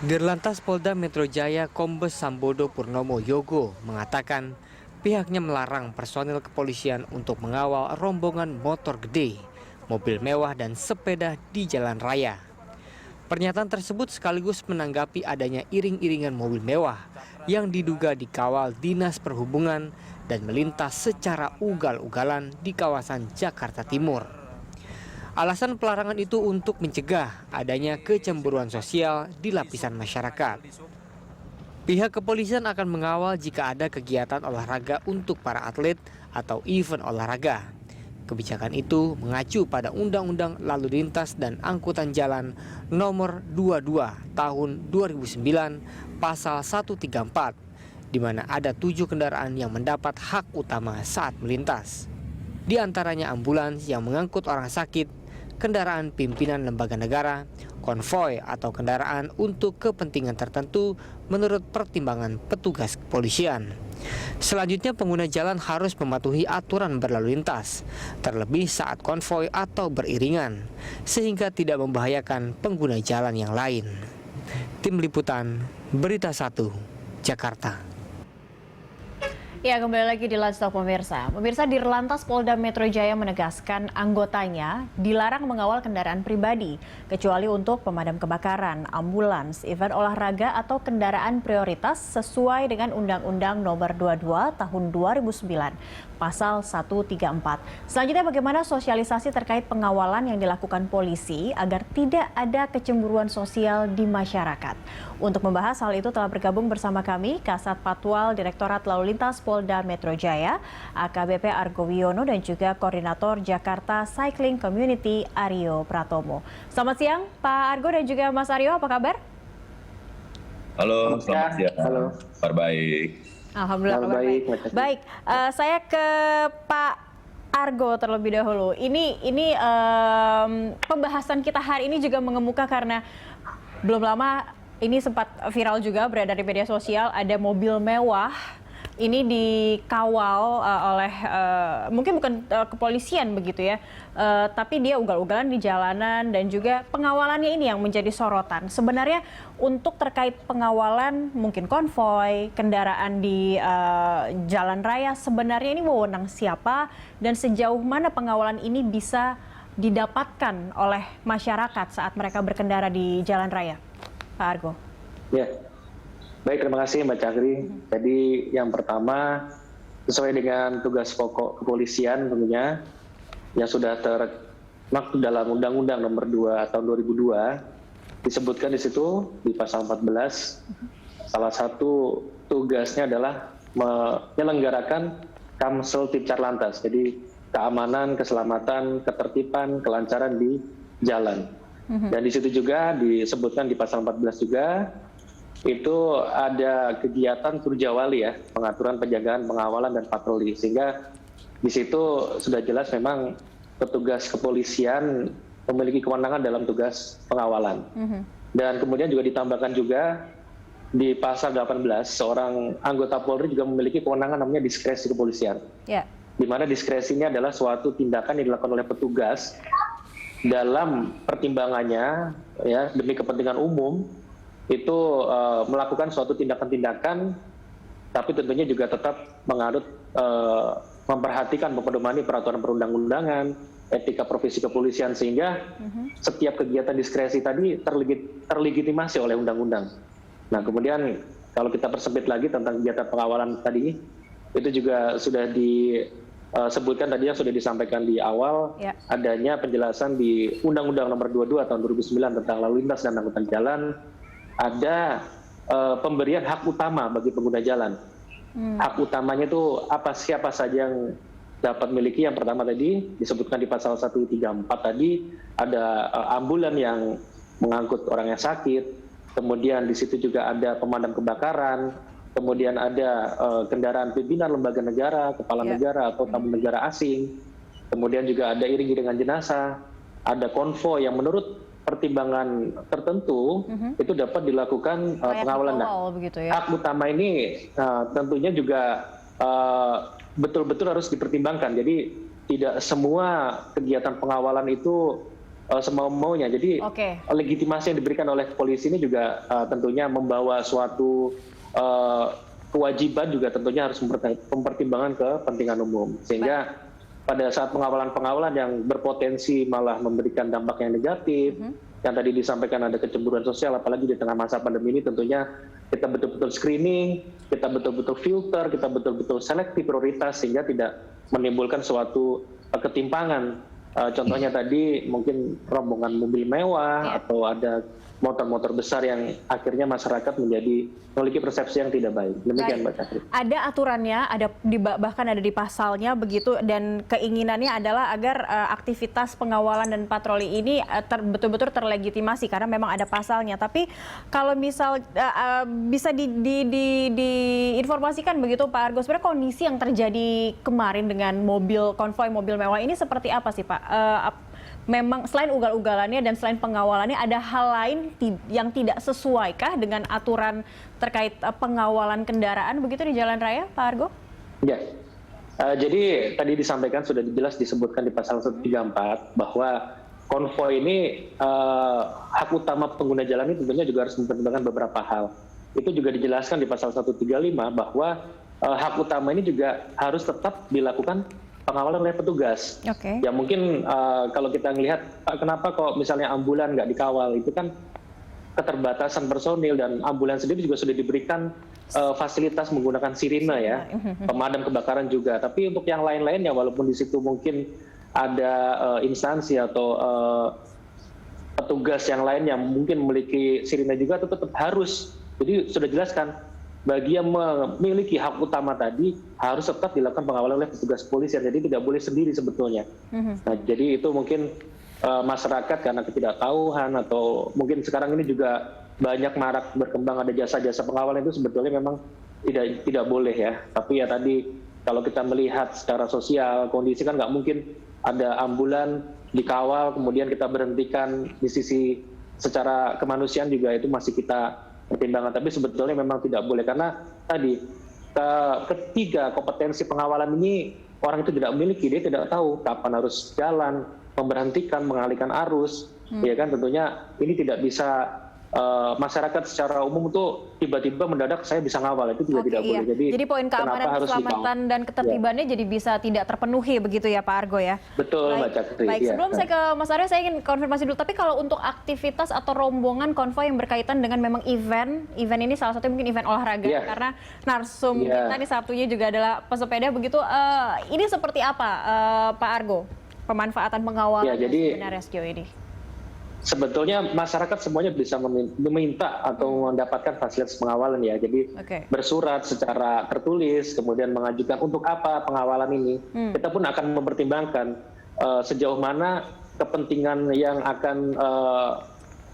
Dirlantas Polda Metro Jaya Kombes Sambodo Purnomo Yogo mengatakan pihaknya melarang personil kepolisian untuk mengawal rombongan motor gede, mobil mewah dan sepeda di jalan raya. Pernyataan tersebut sekaligus menanggapi adanya iring-iringan mobil mewah yang diduga dikawal Dinas Perhubungan dan melintas secara ugal-ugalan di kawasan Jakarta Timur. Alasan pelarangan itu untuk mencegah adanya kecemburuan sosial di lapisan masyarakat. Pihak kepolisian akan mengawal jika ada kegiatan olahraga untuk para atlet atau event olahraga. Kebijakan itu mengacu pada Undang-Undang Lalu Lintas dan Angkutan Jalan Nomor 22 Tahun 2009 Pasal 134, di mana ada 7 kendaraan yang mendapat hak utama saat melintas. Di antaranya ambulans yang mengangkut orang sakit, kendaraan pimpinan lembaga negara, konvoi atau kendaraan untuk kepentingan tertentu menurut pertimbangan petugas kepolisian. Selanjutnya pengguna jalan harus mematuhi aturan berlalu lintas, terlebih saat konvoi atau beriringan, sehingga tidak membahayakan pengguna jalan yang lain. Tim Liputan, Berita 1, Jakarta. Ya, kembali lagi di Live Talk pemirsa. Pemirsa, Dirlantas Polda Metro Jaya menegaskan anggotanya dilarang mengawal kendaraan pribadi, kecuali untuk pemadam kebakaran, ambulans, event olahraga atau kendaraan prioritas sesuai dengan Undang-Undang Nomor 22 Tahun 2009, Pasal 134. Selanjutnya, bagaimana sosialisasi terkait pengawalan yang dilakukan polisi agar tidak ada kecemburuan sosial di masyarakat. Untuk membahas hal itu telah bergabung bersama kami Kasat Patwal Direktorat Lalu Lintas Polda Metro Jaya, AKBP Argo Wiono, dan juga Koordinator Jakarta Cycling Community Aryo Pratomo. Selamat siang Pak Argo dan juga Mas Aryo, apa kabar? Halo, selamat siang. Halo. Kabar baik. Alhamdulillah kabar baik. Baik, saya ke Pak Argo terlebih dahulu. Ini pembahasan kita hari ini juga mengemuka karena belum lama ini sempat viral juga beredar di media sosial, ada mobil mewah ini dikawal oleh mungkin bukan kepolisian begitu ya, tapi dia ugal-ugalan di jalanan dan juga pengawalannya ini yang menjadi sorotan. Sebenarnya untuk terkait pengawalan mungkin konvoi, kendaraan di jalan raya, sebenarnya ini wewenang siapa dan sejauh mana pengawalan ini bisa didapatkan oleh masyarakat saat mereka berkendara di jalan raya? Pak Argo. Ya, baik, terima kasih Mbak Cakri. Jadi yang pertama, sesuai dengan tugas pokok kepolisian tentunya, yang sudah termaktub dalam Undang-Undang Nomor 2 Tahun 2002, disebutkan di situ di pasal 14, salah satu tugasnya adalah menyelenggarakan Kamsel Tipcar Lantas, jadi keamanan, keselamatan, ketertiban, kelancaran di jalan. Dan di situ juga disebutkan di pasal 14 juga, itu ada kegiatan Turjawali ya, pengaturan penjagaan, pengawalan, dan patroli. Sehingga di situ sudah jelas memang petugas kepolisian memiliki kewenangan dalam tugas pengawalan. Dan kemudian juga ditambahkan juga di pasal 18, seorang anggota Polri juga memiliki kewenangan namanya diskresi kepolisian. Di mana diskresinya adalah suatu tindakan yang dilakukan oleh petugas dalam pertimbangannya ya demi kepentingan umum, itu melakukan suatu tindakan-tindakan, tapi tentunya juga tetap menganut memperhatikan mempedomani peraturan perundang-undangan, etika profesi kepolisian, sehingga setiap kegiatan diskresi tadi terlegitimasi oleh undang-undang. Nah, kemudian kalau kita persempit lagi tentang kegiatan pengawalan tadi, itu juga sudah disebutkan tadi yang sudah disampaikan di awal, adanya penjelasan di Undang-Undang Nomor 22 Tahun 2009 tentang Lalu Lintas dan Angkutan Jalan, ada pemberian hak utama bagi pengguna jalan. Hak utamanya itu siapa saja yang dapat miliki. Yang pertama tadi disebutkan di pasal 134 tadi, ada ambulan yang mengangkut orang yang sakit, kemudian di situ juga ada pemadam kebakaran, kemudian ada kendaraan pimpinan lembaga negara, kepala negara atau tamu negara asing, kemudian juga ada iring-iringan jenazah, ada konvoi yang menurut pertimbangan tertentu itu dapat dilakukan pengawalan. Hak utama ini tentunya juga betul-betul harus dipertimbangkan. Jadi tidak semua kegiatan pengawalan itu semau-maunya. Jadi legitimasi yang diberikan oleh polisi ini juga tentunya membawa suatu kewajiban juga tentunya harus mempertimbangkan kepentingan umum. Sehingga pada saat pengawalan-pengawalan yang berpotensi malah memberikan dampak yang negatif, yang tadi disampaikan ada kecemburuan sosial, apalagi di tengah masa pandemi ini tentunya kita betul-betul screening, kita betul-betul filter, kita betul-betul selektif prioritas sehingga tidak menimbulkan suatu ketimpangan. Contohnya tadi mungkin rombongan mobil mewah atau ada motor-motor besar yang akhirnya masyarakat memiliki persepsi yang tidak baik. Demikian Mbak Cakri. Ada aturannya, bahkan ada di pasalnya begitu, dan keinginannya adalah agar aktivitas pengawalan dan patroli ini betul-betul terlegitimasi karena memang ada pasalnya. Tapi kalau misal bisa diinformasikan begitu Pak Argo, sebenarnya kondisi yang terjadi kemarin dengan konvoi mobil mewah ini seperti apa sih Pak? Memang selain ugal-ugalannya dan selain pengawalannya ada hal lain yang tidak sesuaikah dengan aturan terkait pengawalan kendaraan begitu di jalan raya, Pak Argo? Ya, jadi tadi disampaikan sudah jelas disebutkan di pasal 134 bahwa konvoi ini hak utama pengguna jalan ini tentunya juga harus mempertimbangkan beberapa hal. Itu juga dijelaskan di pasal 135 bahwa hak utama ini juga harus tetap dilakukan pengawalan oleh petugas. Ya mungkin kalau kita melihat kenapa kok misalnya ambulan nggak dikawal, itu kan keterbatasan personil dan ambulan sendiri juga sudah diberikan fasilitas menggunakan sirine ya, pemadam kebakaran juga. Tapi untuk yang lain-lainnya walaupun di situ mungkin ada instansi atau petugas yang lain yang mungkin memiliki sirine juga, tetap harus. Jadi sudah jelaskan bagi yang memiliki hak utama tadi harus tetap dilakukan pengawalan oleh petugas polisian, jadi tidak boleh sendiri sebetulnya. Nah, jadi itu mungkin masyarakat karena ketidaktahuan atau mungkin sekarang ini juga banyak marak berkembang ada jasa-jasa pengawalan, itu sebetulnya memang tidak boleh ya. Tapi ya tadi kalau kita melihat secara sosial kondisi kan nggak mungkin ada ambulan dikawal kemudian kita berhentikan. Di sisi secara kemanusiaan juga itu masih kita pertimbangan, tapi sebetulnya memang tidak boleh karena tadi ketiga kompetensi pengawalan ini orang itu tidak memiliki, dia tidak tahu kapan harus jalan, memberhentikan, mengalihkan arus, ya kan tentunya ini tidak bisa masyarakat secara umum tuh tiba-tiba mendadak saya bisa ngawal, itu juga tidak boleh. Jadi poin keamanan, keselamatan dan ketertibannya jadi bisa tidak terpenuhi begitu ya Pak Argo ya. Betul Mbak Cakri. Baik, sebelum saya ke Mas Aryo saya ingin konfirmasi dulu, tapi kalau untuk aktivitas atau rombongan konvoi yang berkaitan dengan memang event ini salah satu mungkin event olahraga karena narsum kita di Sabtunya juga adalah pesepeda begitu, ini seperti apa Pak Argo pemanfaatan pengawalan sebenarnya sejauh ini? Sebetulnya masyarakat semuanya bisa meminta atau mendapatkan fasilitas pengawalan ya. Jadi bersurat secara tertulis, kemudian mengajukan untuk apa pengawalan ini. Kita pun akan mempertimbangkan sejauh mana kepentingan yang akan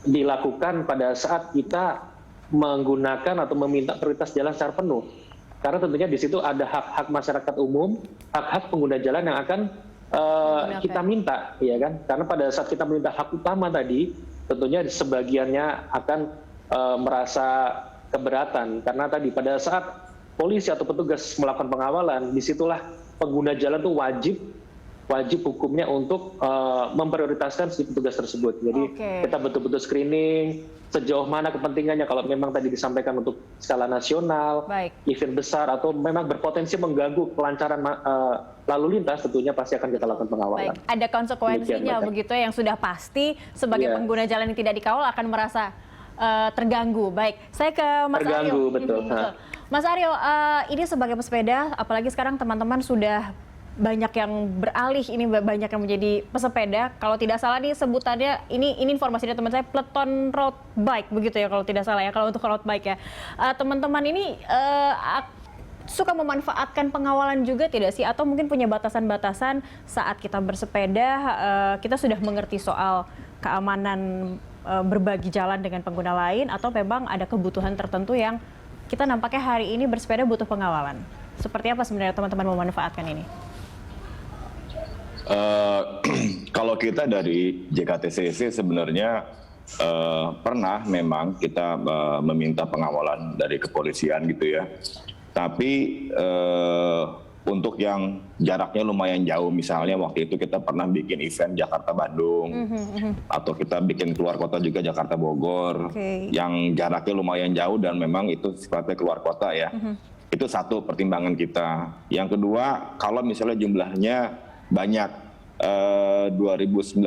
dilakukan pada saat kita menggunakan atau meminta prioritas jalan secara penuh. Karena tentunya di situ ada hak-hak masyarakat umum, hak-hak pengguna jalan yang akan kita minta, ya kan? Karena pada saat kita meminta hak utama tadi, tentunya sebagiannya akan merasa keberatan karena tadi pada saat polisi atau petugas melakukan pengawalan, disitulah pengguna jalan itu wajib hukumnya untuk memprioritaskan si petugas tersebut. Jadi kita betul-betul screening sejauh mana kepentingannya. Kalau memang tadi disampaikan untuk skala nasional, event besar atau memang berpotensi mengganggu kelancaran lalu lintas, tentunya pasti akan kita lakukan pengawalan. Ada konsekuensinya begitu yang sudah pasti sebagai pengguna jalan yang tidak dikawal akan merasa terganggu. Baik, saya ke Mas Aryo. Betul. Mas Aryo, ini sebagai pesepeda, apalagi sekarang teman-teman sudah banyak yang beralih, ini banyak yang menjadi pesepeda. Kalau tidak salah nih sebutannya, ini informasi dari teman saya, peloton road bike begitu ya kalau tidak salah ya, kalau untuk road bike ya. Teman-teman ini suka memanfaatkan pengawalan juga tidak sih? Atau mungkin punya batasan-batasan saat kita bersepeda, kita sudah mengerti soal keamanan berbagi jalan dengan pengguna lain, atau memang ada kebutuhan tertentu yang kita nampaknya hari ini bersepeda butuh pengawalan? Seperti apa sebenarnya teman-teman memanfaatkan ini? Kalau kita dari JKTCC sebenarnya pernah memang kita meminta pengawalan dari kepolisian gitu ya. Tapi untuk yang jaraknya lumayan jauh, misalnya waktu itu kita pernah bikin event Jakarta-Bandung, atau kita bikin keluar kota juga Jakarta-Bogor, yang jaraknya lumayan jauh dan memang itu sifatnya keluar kota ya. Itu satu pertimbangan kita. Yang kedua, kalau misalnya jumlahnya banyak, 2019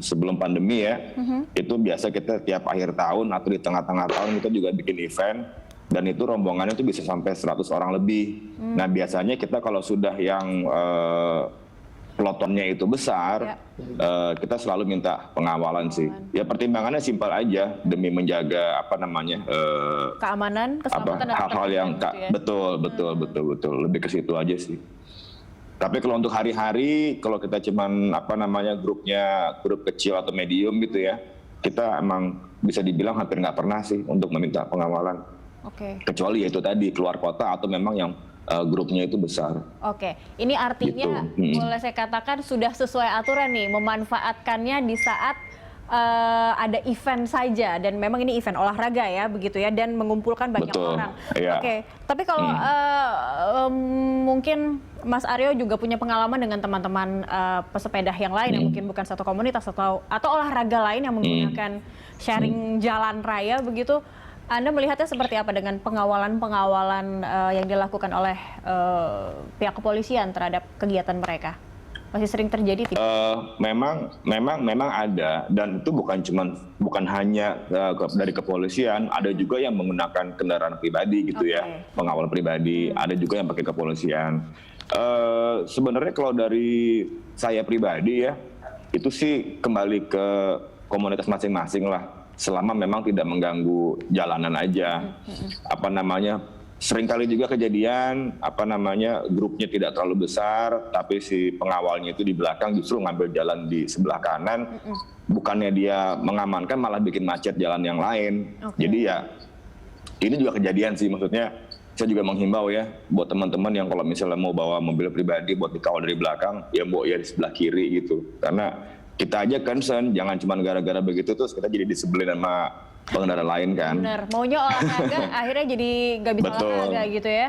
sebelum pandemi ya, itu biasa kita tiap akhir tahun atau di tengah-tengah tahun kita juga bikin event. Dan itu rombongannya itu bisa sampai 100 orang lebih. Nah biasanya kita kalau sudah yang pelotonnya itu besar, kita selalu minta pengawalan sih. Ya pertimbangannya simpel aja demi menjaga keamanan, keselamatan dan hal-hal yang gitu ya? betul lebih ke situ aja sih. Tapi kalau untuk hari-hari, kalau kita cuman grup kecil atau medium gitu ya, kita emang bisa dibilang hampir nggak pernah sih untuk meminta pengawalan. Kecuali yaitu tadi keluar kota atau memang yang grupnya itu besar. Ini artinya gitu. Boleh saya katakan sudah sesuai aturan nih, memanfaatkannya di saat ada event saja, dan memang ini event olahraga ya, begitu ya, dan mengumpulkan banyak orang. Tapi kalau mungkin Mas Aryo juga punya pengalaman dengan teman-teman pesepeda yang lain yang mungkin bukan satu komunitas atau olahraga lain yang menggunakan sharing jalan raya begitu. Anda melihatnya seperti apa dengan pengawalan yang dilakukan oleh pihak kepolisian terhadap kegiatan mereka? Masih sering terjadi tidak? Memang ada, dan itu bukan hanya dari kepolisian, ada juga yang menggunakan kendaraan pribadi gitu ya, pengawal pribadi, ada juga yang pakai kepolisian. Sebenarnya kalau dari saya pribadi ya, itu sih kembali ke komunitas masing-masing lah. Selama memang tidak mengganggu jalanan aja. Seringkali juga kejadian grupnya tidak terlalu besar, tapi si pengawalnya itu di belakang justru ngambil jalan di sebelah kanan, bukannya dia mengamankan malah bikin macet jalan yang lain. Jadi ya ini juga kejadian sih, maksudnya saya juga menghimbau ya buat teman-teman yang kalau misalnya mau bawa mobil pribadi buat dikawal dari belakang, ya bawa ya di sebelah kiri gitu, karena kita aja concern, jangan cuma gara-gara begitu terus kita jadi disebelin sama pengendara lain kan. Benar, maunya olahraga akhirnya jadi nggak bisa olahraga gitu ya.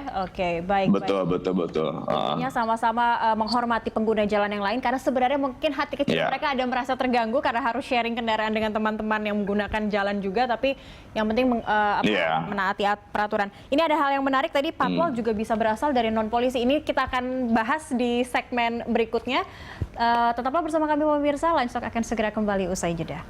Baik. Betul. Intinya sama-sama menghormati pengguna jalan yang lain, karena sebenarnya mungkin hati kecil mereka ada merasa terganggu karena harus sharing kendaraan dengan teman-teman yang menggunakan jalan juga, tapi yang penting menaati peraturan. Ini ada hal yang menarik tadi, patwal juga bisa berasal dari non-polisi. Ini kita akan bahas di segmen berikutnya. Tetaplah bersama kami pemirsa, Line Talk akan segera kembali usai jeda.